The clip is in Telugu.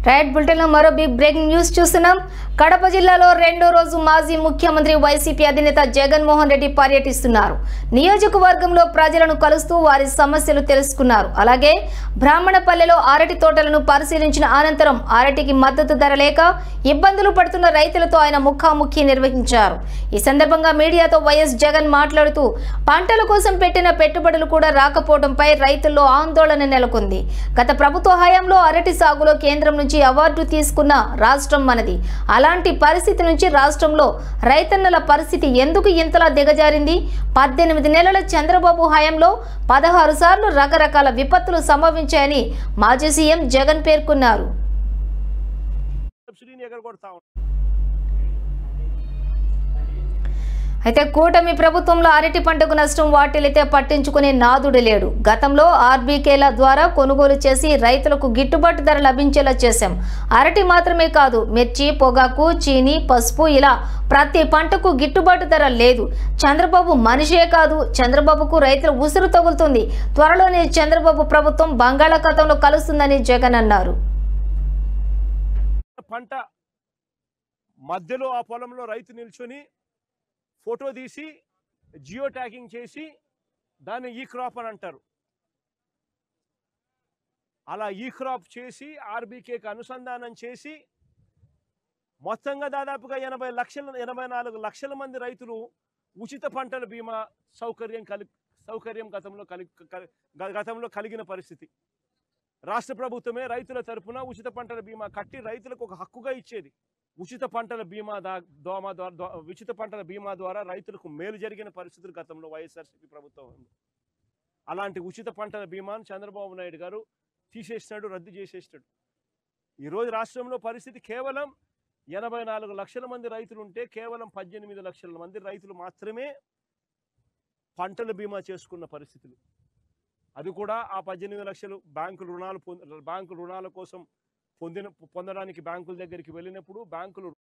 రైట్ బులెటిన్ లో మరో బిగ్ బ్రేకింగ్ న్యూస్ చూస్తున్నాం. కడప జిల్లాలో రెండో రోజు మాజీ ముఖ్యమంత్రి వైసీపీ అధినేత జగన్మోహన్ రెడ్డి పర్యటిస్తున్నారు. నియోజకవర్గంలో ప్రజలను కలుస్తూ వారి సమస్యలు తెలుసుకున్నారు. అలాగే బ్రాహ్మణపల్లెలో అరటి తోటలను పరిశీలించిన అనంతరం అరటికి మద్దతు ధర లేక ఇబ్బందులు పడుతున్న రైతులతో ఆయన ముఖాముఖి నిర్వహించారు. ఈ సందర్భంగా మీడియాతో వైఎస్ జగన్ మాట్లాడుతూ పంటల కోసం పెట్టిన పెట్టుబడులు కూడా రాకపోవడంపై రైతుల్లో ఆందోళన నెలకొంది. గత ప్రభుత్వ హయాంలో అరటి సాగులో కేంద్రం నుంచి అవార్డు తీసుకున్న రాష్ట్రం మనది. అలాంటి పరిస్థితి నుంచి రాష్ట్రంలో రైతన్నల పరిస్థితి ఎందుకు ఇంతలా దిగజారింది? 18 నెలల చంద్రబాబు హయాంలో 16 సార్లు రకరకాల విపత్తులు సంభవించాయని మాజీ సీఎం జగన్ పేర్కొన్నారు. అయితే కూటమి ప్రభుత్వంలో అరటి పంటకు నష్టం వాటిల్లితే పట్టించుకునే నాదుడు లేడు. గతంలో ఆర్బీకేల ద్వారా కొనుగోలు చేసి రైతులకు గిట్టుబాటు ధర లభించేలా చేశాం. అరటి మాత్రమే కాదు, మిర్చి, పొగాకు, చీని, పసుపు ఇలా ప్రతి పంటకు గిట్టుబాటు ధర లేదు. చంద్రబాబు మనిషే కాదు, చంద్రబాబుకు రైతుల ఉసురు తగులుతుంది. త్వరలోనే చంద్రబాబు ప్రభుత్వం బంగాళాఖాతంలో కలుస్తుందని జగన్ అన్నారు. పంట మధ్యలో ఆ పొలంలో రైతు నిల్చొని ఫోటో తీసి జియో ట్యాగింగ్ చేసి దాన్ని ఈ క్రాప్ అని అంటారు. అలా ఈ క్రాప్ చేసి ఆర్బీకేకి అనుసంధానం చేసి మొత్తంగా దాదాపుగా 84 లక్షల మంది రైతులు ఉచిత పంటల బీమా సౌకర్యం గతంలో కలిగిన పరిస్థితి. రాష్ట్ర ప్రభుత్వమే రైతుల తరఫున ఉచిత పంటల బీమా కట్టి రైతులకు ఒక హక్కుగా ఇచ్చేది. ఉచిత పంటల బీమా ద్వారా రైతులకు మేలు జరిగిన పరిస్థితులు గతంలో వైఎస్ఆర్సీపీ ప్రభుత్వం ఉంది. అలాంటి ఉచిత పంటల బీమాను చంద్రబాబు నాయుడు గారు తీసేసినాడు, రద్దు చేసేసినాడు. ఈరోజు రాష్ట్రంలో పరిస్థితి కేవలం 84 లక్షల మంది రైతులు ఉంటే కేవలం 18 లక్షల మంది రైతులు మాత్రమే పంటల బీమా చేసుకున్న పరిస్థితులు. అది కూడా ఆ 18 లక్షలు బ్యాంకు రుణాల కోసం పొందడానికి బ్యాంకుల దగ్గరికి వెళ్ళినప్పుడు బ్యాంకులు